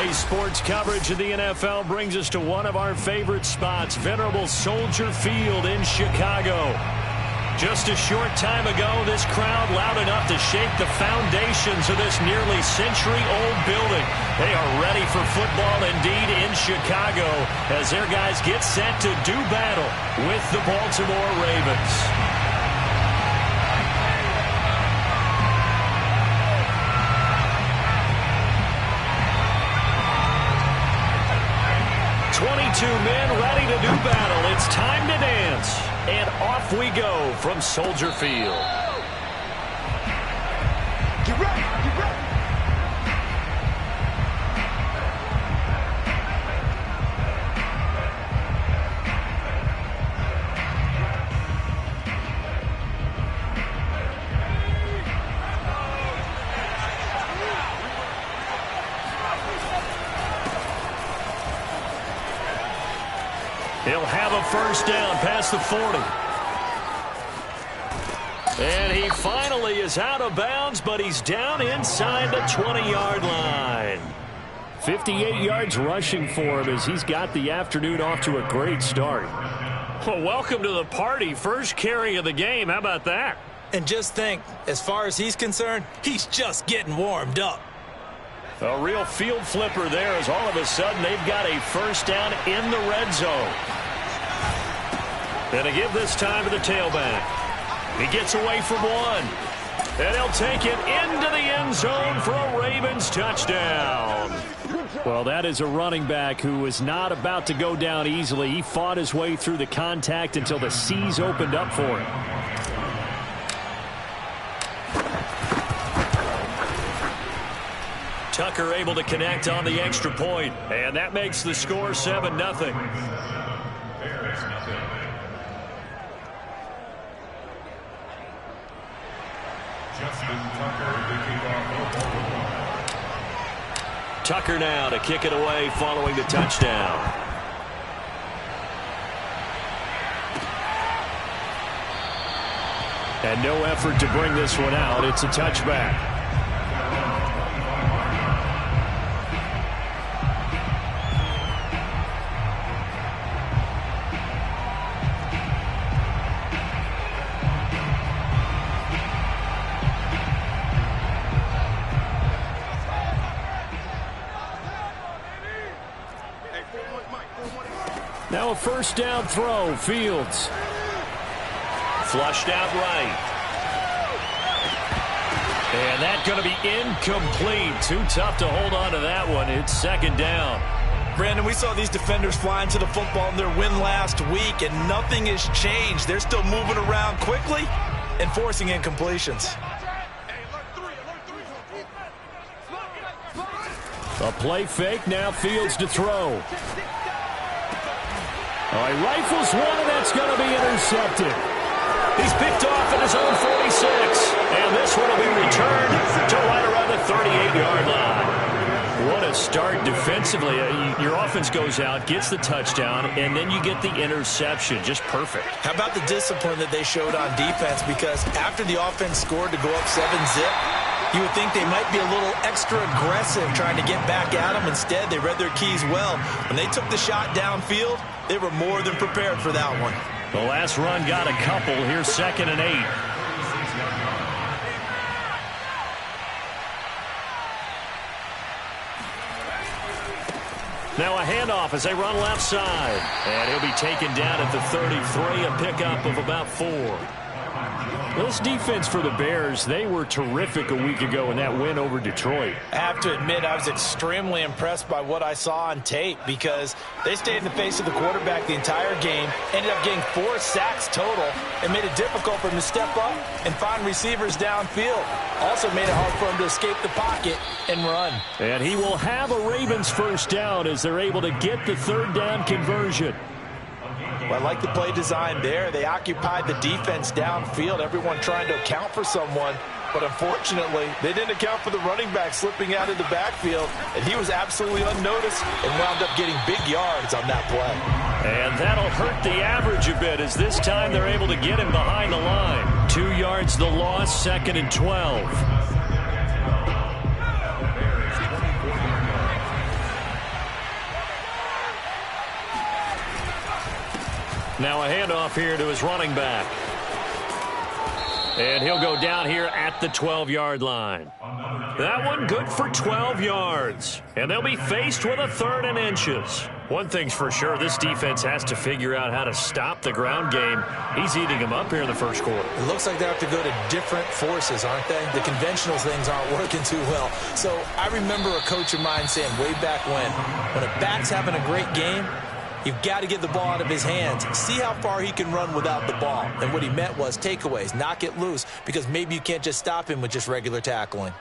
Today's sports coverage of the NFL brings us to one of our favorite spots, venerable Soldier Field in Chicago. Just a short time ago, this crowd loud enough to shake the foundations of this nearly century-old building. They are ready for football indeed in Chicago as their guys get set to do battle with the Baltimore Ravens. 22 men ready to do battle. It's time to dance. And off we go from Soldier Field. Get ready, get ready. He'll have a first down past the 40. And he finally is out of bounds, but he's down inside the 20-yard line. 58 yards rushing for him as he's got the afternoon off to a great start. Well, welcome to the party. First carry of the game. How about that? And just think, as far as he's concerned, he's just getting warmed up. A real field flipper there as all of a sudden they've got a first down in the red zone. And to give this time to the tailback. He gets away from one. And he'll take it into the end zone for a Ravens touchdown. Well, that is a running back who is not about to go down easily. He fought his way through the contact until the seas opened up for him. Tucker able to connect on the extra point, and that makes the score 7-0. Tucker now to kick it away following the touchdown. And no effort to bring this one out. It's a touchback. Now a first down throw. Fields. Flushed out right. And that's going to be incomplete. Too tough to hold on to that one. It's second down. Brandon, we saw these defenders fly into the football in their win last week, and nothing has changed. They're still moving around quickly and forcing incompletions. A play fake. Now Fields to throw. He rifles one, and that's going to be intercepted. He's picked off at his own 46. And this one will be returned to right around the 38-yard line. What a start defensively. Your offense goes out, gets the touchdown, and then you get the interception. Just perfect. How about the discipline that they showed on defense? Because after the offense scored to go up 7-zip, you would think they might be a little extra aggressive trying to get back at them. Instead, they read their keys well. When they took the shot downfield, they were more than prepared for that one. The last run got a couple. Here's 2nd and 8. Now a handoff as they run left side. And he'll be taken down at the 33, a pickup of about 4. This defense for the Bears, they were terrific a week ago in that win over Detroit. I have to admit, I was extremely impressed by what I saw on tape because they stayed in the face of the quarterback the entire game, ended up getting 4 sacks total, and made it difficult for him to step up and find receivers downfield. Also made it hard for him to escape the pocket and run. And he will have a Ravens first down as they're able to get the third down conversion. Well, I like the play design there. They occupied the defense downfield, everyone trying to account for someone. But unfortunately, they didn't account for the running back slipping out of the backfield, and he was absolutely unnoticed and wound up getting big yards on that play. And that'll hurt the average a bit as this time they're able to get him behind the line. 2 yards the loss, 2nd and 12. Now a handoff here to his running back. And he'll go down here at the 12-yard line. That one good for 12 yards. And they'll be faced with a 3rd and inches. One thing's for sure, this defense has to figure out how to stop the ground game. He's eating them up here in the first quarter. It looks like they have to go to different forces, aren't they? The conventional things aren't working too well. So I remember a coach of mine saying way back when a back's having a great game, you've got to get the ball out of his hands. See how far he can run without the ball. And what he meant was takeaways, knock it loose, because maybe you can't just stop him with just regular tackling.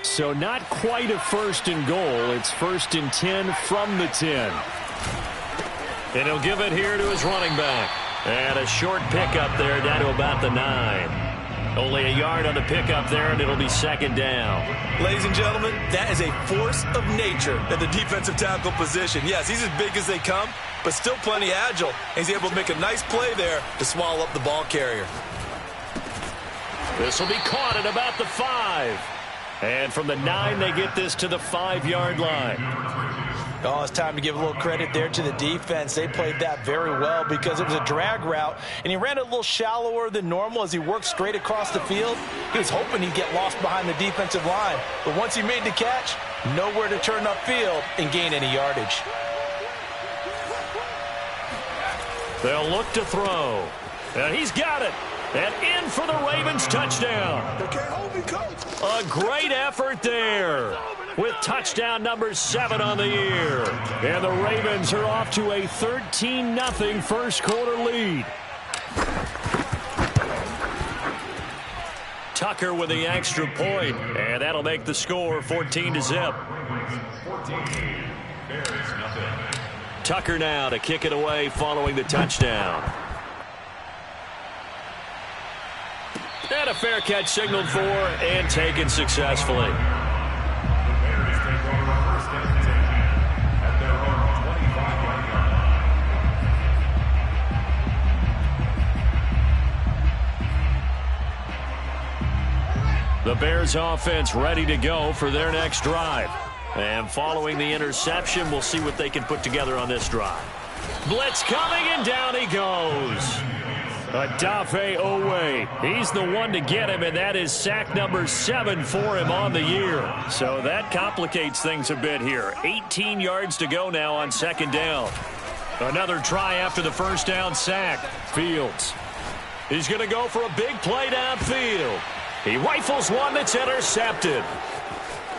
So not quite a 1st and goal. It's 1st and 10 from the 10. And he'll give it here to his running back. And a short pickup there down to about the 9. Only a yard on the pickup there, and it'll be 2nd down. Ladies and gentlemen, that is a force of nature at the defensive tackle position. Yes, he's as big as they come, but still plenty agile. And he's able to make a nice play there to swallow up the ball carrier. This will be caught at about the 5. And from the 9, they get this to the 5-yard line. Oh, it's time to give a little credit there to the defense. They played that very well because it was a drag route, and he ran it a little shallower than normal as he worked straight across the field. He was hoping he'd get lost behind the defensive line, but once he made the catch, nowhere to turn upfield and gain any yardage. They'll look to throw. And he's got it. And in for the Ravens touchdown. They can't hold me, coach. A great effort there with touchdown number 7 on the year. And the Ravens are off to a 13-0 first quarter lead. Tucker with the extra point, and that'll make the score 14-0. Tucker now to kick it away following the touchdown. And a fair catch signaled for and taken successfully. The Bears offense ready to go for their next drive. And following the interception, we'll see what they can put together on this drive. Blitz coming, and down he goes. Odafe Oweh, he's the one to get him, and that is sack number 7 for him on the year. So that complicates things a bit here. 18 yards to go now on 2nd down. Another try after the first down sack. Fields. He's going to go for a big play downfield. He rifles one that's intercepted.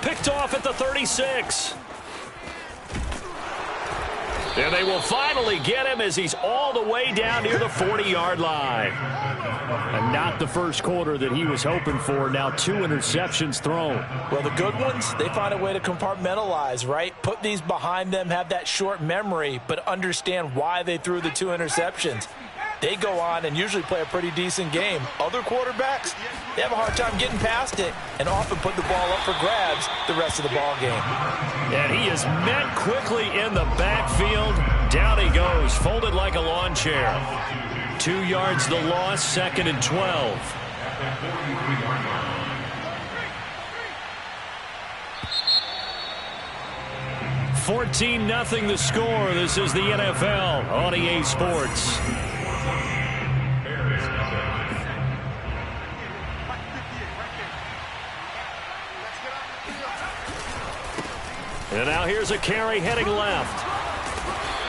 Picked off at the 36. And they will finally get him as he's all the way down near the 40-yard line. And not the first quarter that he was hoping for. Now 2 interceptions thrown. Well, the good ones, they find a way to compartmentalize, right? Put these behind them, have that short memory, but understand why they threw the 2 interceptions. They go on and usually play a pretty decent game. Other quarterbacks, they have a hard time getting past it and often put the ball up for grabs the rest of the ball game. And he is met quickly in the backfield. Down he goes, folded like a lawn chair. 2 yards the loss, 2nd and 12. $14-0 the score. This is the NFL on EA Sports. And now here's a carry heading left.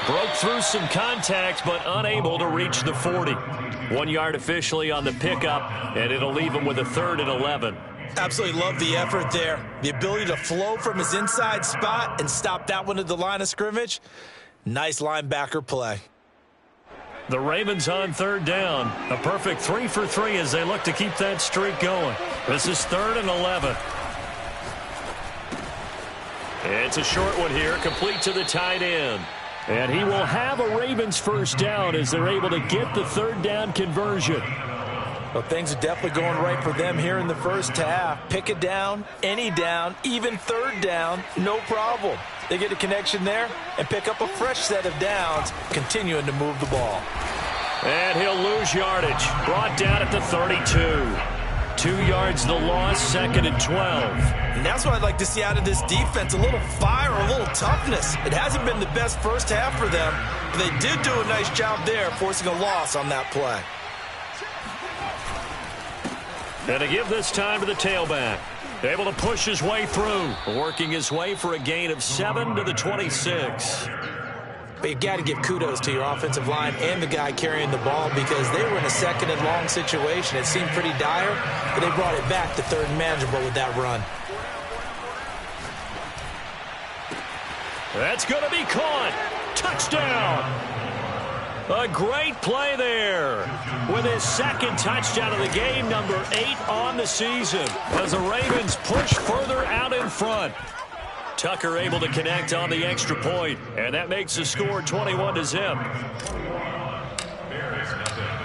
Broke through some contact, but unable to reach the 40. 1 yard officially on the pickup, and it'll leave him with a 3rd and 11. Absolutely love the effort there. The ability to flow from his inside spot and stop that one at the line of scrimmage. Nice linebacker play. The Ravens on 3rd down. A perfect 3 for 3 as they look to keep that streak going. This is 3rd and 11. It's a short one here, complete to the tight end. And he will have a Ravens first down as they're able to get the 3rd down conversion. Well, things are definitely going right for them here in the first half. Pick a down, any down, even 3rd down, no problem. They get a connection there and pick up a fresh set of downs, continuing to move the ball. And he'll lose yardage. Brought down at the 32. 2 yards the loss, 2nd and 12. And that's what I'd like to see out of this defense, a little fire, a little toughness. It hasn't been the best first half for them, but they did do a nice job there, forcing a loss on that play. And to give this time to the tailback. Able to push his way through, working his way for a gain of 7 to the 26. But you've got to give kudos to your offensive line and the guy carrying the ball because they were in a 2nd and long situation. It seemed pretty dire, but they brought it back to 3rd and manageable with that run. That's going to be caught. Touchdown. A great play there with his 2nd touchdown of the game, number 8 on the season, as the Ravens push further out in front. Tucker able to connect on the extra point, and that makes the score 21-0.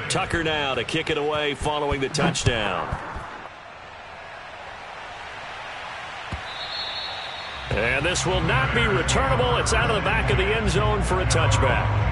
Tucker now to kick it away following the touchdown. And this will not be returnable. It's out of the back of the end zone for a touchback.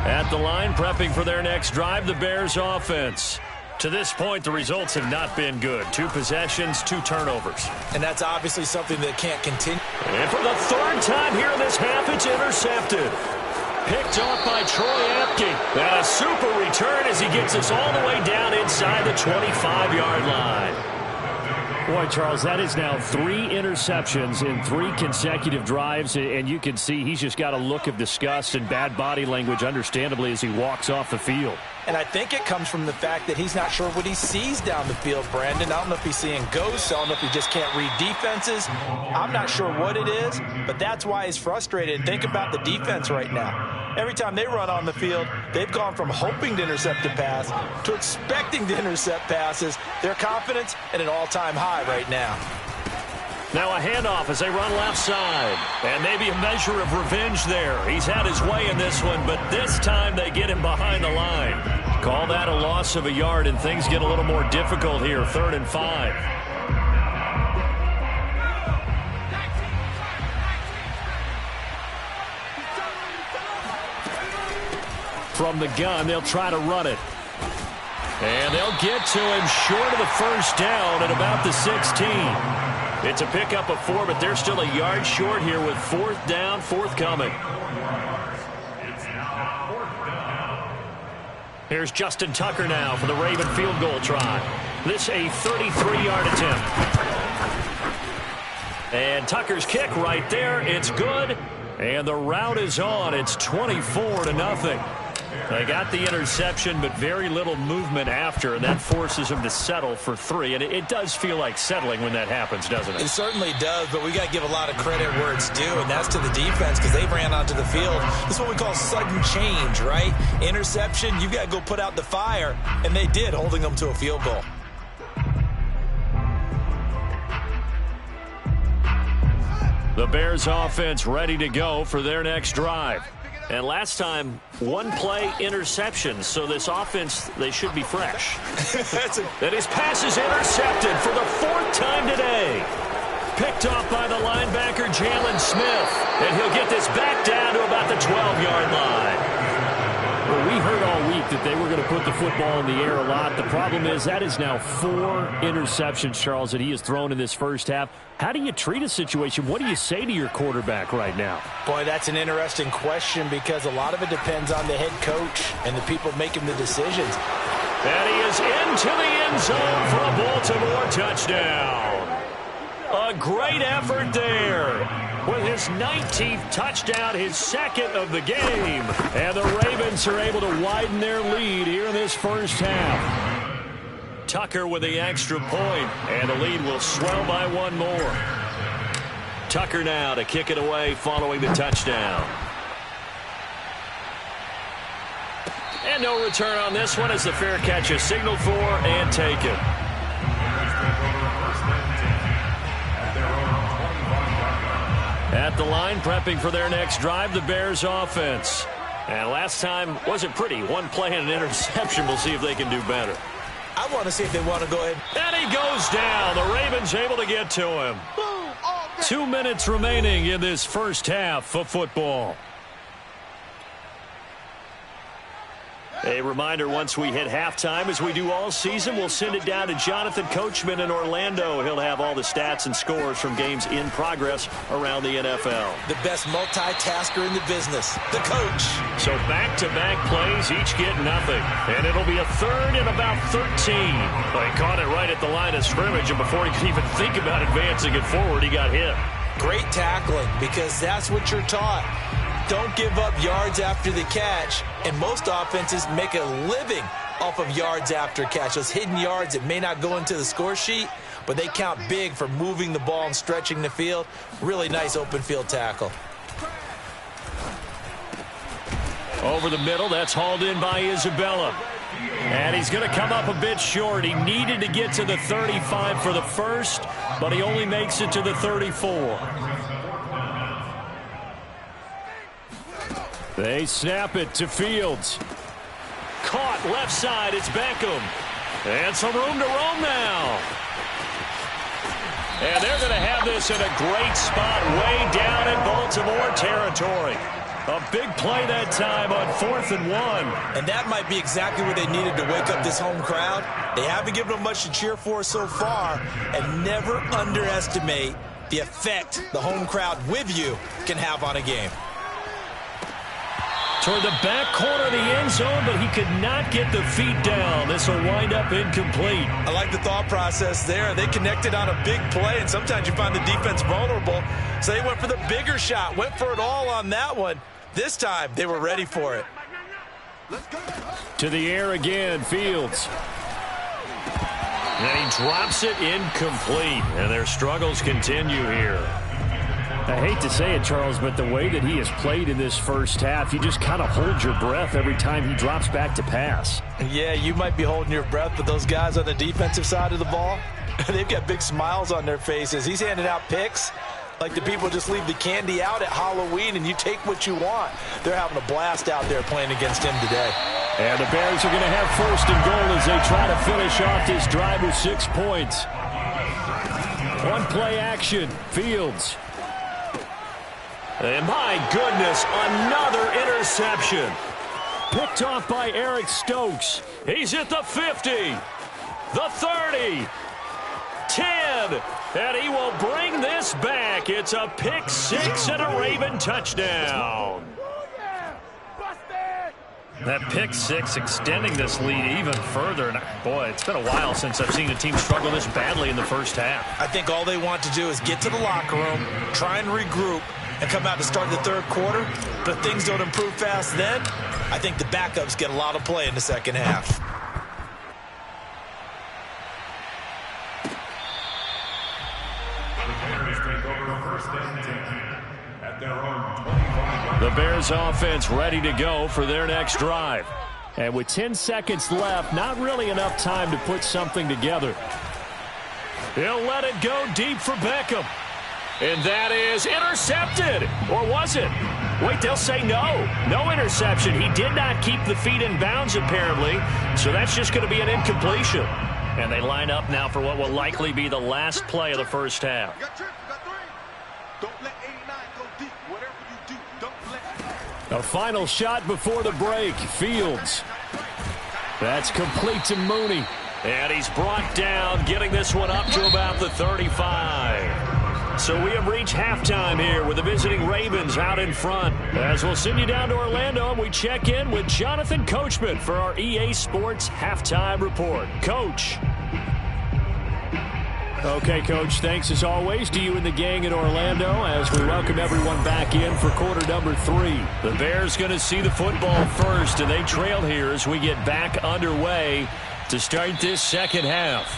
At the line, prepping for their next drive, the Bears offense. To this point, the results have not been good. 2 possessions, 2 turnovers. And that's obviously something that can't continue. And for the 3rd time here in this half, it's intercepted. Picked off by Troy Apke. And a super return as he gets us all the way down inside the 25-yard line. Boy, Charles, that is now 3 interceptions in 3 consecutive drives, and you can see he's just got a look of disgust and bad body language, understandably, as he walks off the field. And I think it comes from the fact that he's not sure what he sees down the field, Brandon. I don't know if he's seeing ghosts. I don't know if he just can't read defenses. I'm not sure what it is, but that's why he's frustrated. Think about the defense right now. Every time they run on the field, they've gone from hoping to intercept a pass to expecting to intercept passes. Their confidence at an all-time high right now. Now a handoff as they run left side. And maybe a measure of revenge there. He's had his way in this one, but this time they get him behind the line. Call that a loss of a yard, and things get a little more difficult here. 3rd and 5. From the gun, they'll try to run it. And they'll get to him short of the 1st down at about the 16. It's a pickup of 4, but they're still a yard short here with 4th down, forthcoming. Here's Justin Tucker now for the Raven field goal try. This a 33-yard attempt. And Tucker's kick right there. It's good. And the route is on. It's 24-0. They got the interception, but very little movement after, and that forces them to settle for 3. And it does feel like settling when that happens, doesn't it? It certainly does, but we got to give a lot of credit where it's due, and that's to the defense because they ran onto the field. This is what we call sudden change, right? Interception, you've got to go put out the fire, and they did, holding them to a field goal. The Bears offense ready to go for their next drive. And last time, 1-play interception, so this offense, they should be fresh. And his pass is intercepted for the 4th time today. Picked off by the linebacker, Jalen Smith. And he'll get this back down to about the 12-yard line. Well, we heard all week that they were going to put the football in the air a lot. The problem is that is now 4 interceptions, Charles, that he has thrown in this first half. How do you treat a situation? What do you say to your quarterback right now? Boy, that's an interesting question because a lot of it depends on the head coach and the people making the decisions. And he is into the end zone for a Baltimore touchdown. A great effort there. With his 19th touchdown, his 2nd of the game. And the Ravens are able to widen their lead here in this first half. Tucker with the extra point, and the lead will swell by 1 more. Tucker now to kick it away following the touchdown. And no return on this one as the fair catch is signaled for and taken. At the line, prepping for their next drive, the Bears offense. And last time wasn't pretty. 1 play and an interception. We'll see if they can do better. I want to see if they want to go ahead. And he goes down. The Ravens able to get to him. 2 minutes remaining in this first half of football. A reminder, once we hit halftime, as we do all season, we'll send it down to Jonathan Coachman in Orlando. He'll have all the stats and scores from games in progress around the NFL. The best multitasker in the business, the coach. So back-to-back plays, each get nothing. And it'll be a third and about 13. But he caught it right at the line of scrimmage, and before he could even think about advancing it forward, he got hit. Great tackling, because that's what you're taught. Don't give up yards after the catch, and most offenses make a living off of yards after catch. Those hidden yards that may not go into the score sheet, but they count big for moving the ball and stretching the field. Really nice open field tackle. Over the middle, that's hauled in by Isabella. And he's going to come up a bit short. He needed to get to the 35 for the first, but he only makes it to the 34. They snap it to Fields. Caught left side, it's Beckham. And some room to roam now. And they're going to have this in a great spot way down in Baltimore territory. A big play that time on 4th and 1. And that might be exactly what they needed to wake up this home crowd. They haven't given them much to cheer for so far. And never underestimate the effect the home crowd with you can have on a game. Toward the back corner of the end zone, but he could not get the feet down. This will wind up incomplete. I like the thought process there. They connected on a big play, and sometimes you find the defense vulnerable. So they went for the bigger shot, went for it all on that one. This time, they were ready for it. To the air again, Fields. And he drops it incomplete, and their struggles continue here. I hate to say it, Charles, but the way that he has played in this first half, you just kind of hold your breath every time he drops back to pass. Yeah, you might be holding your breath, but those guys on the defensive side of the ball, they've got big smiles on their faces. He's handing out picks like the people just leave the candy out at Halloween and you take what you want. They're having a blast out there playing against him today. And the Bears are going to have 1st and goal as they try to finish off this drive with 6 points. One play action, Fields. And my goodness, another interception. Picked off by Eric Stokes. He's at the 50, the 30, 10, and he will bring this back. It's a pick 6 and a Raven touchdown. That pick 6 extending this lead even further. And boy, it's been a while since I've seen a team struggle this badly in the first half. I think all they want to do is get to the locker room, try and regroup, and come out to start the third quarter. But if things don't improve fast then, I think the backups get a lot of play in the second half. The Bears offense ready to go for their next drive. And with 10 seconds left, not really enough time to put something together. He'll let it go deep for Beckham. And that is intercepted. Or was it? Wait, they'll say no. No interception. He did not keep the feet in bounds, apparently. So that's just going to be an incompletion. And they line up now for what will likely be the last play of the first half. A final shot before the break. Fields. That's complete to Mooney. And he's brought down, getting this one up to about the 35. So we have reached halftime here with the visiting Ravens out in front. As we'll send you down to Orlando and we check in with Jonathan Coachman for our EA Sports Halftime Report. Coach. Okay, Coach, thanks as always to you and the gang in Orlando as we welcome everyone back in for quarter number 3. The Bears going to see the football first, and they trail here as we get back underway to start this second half.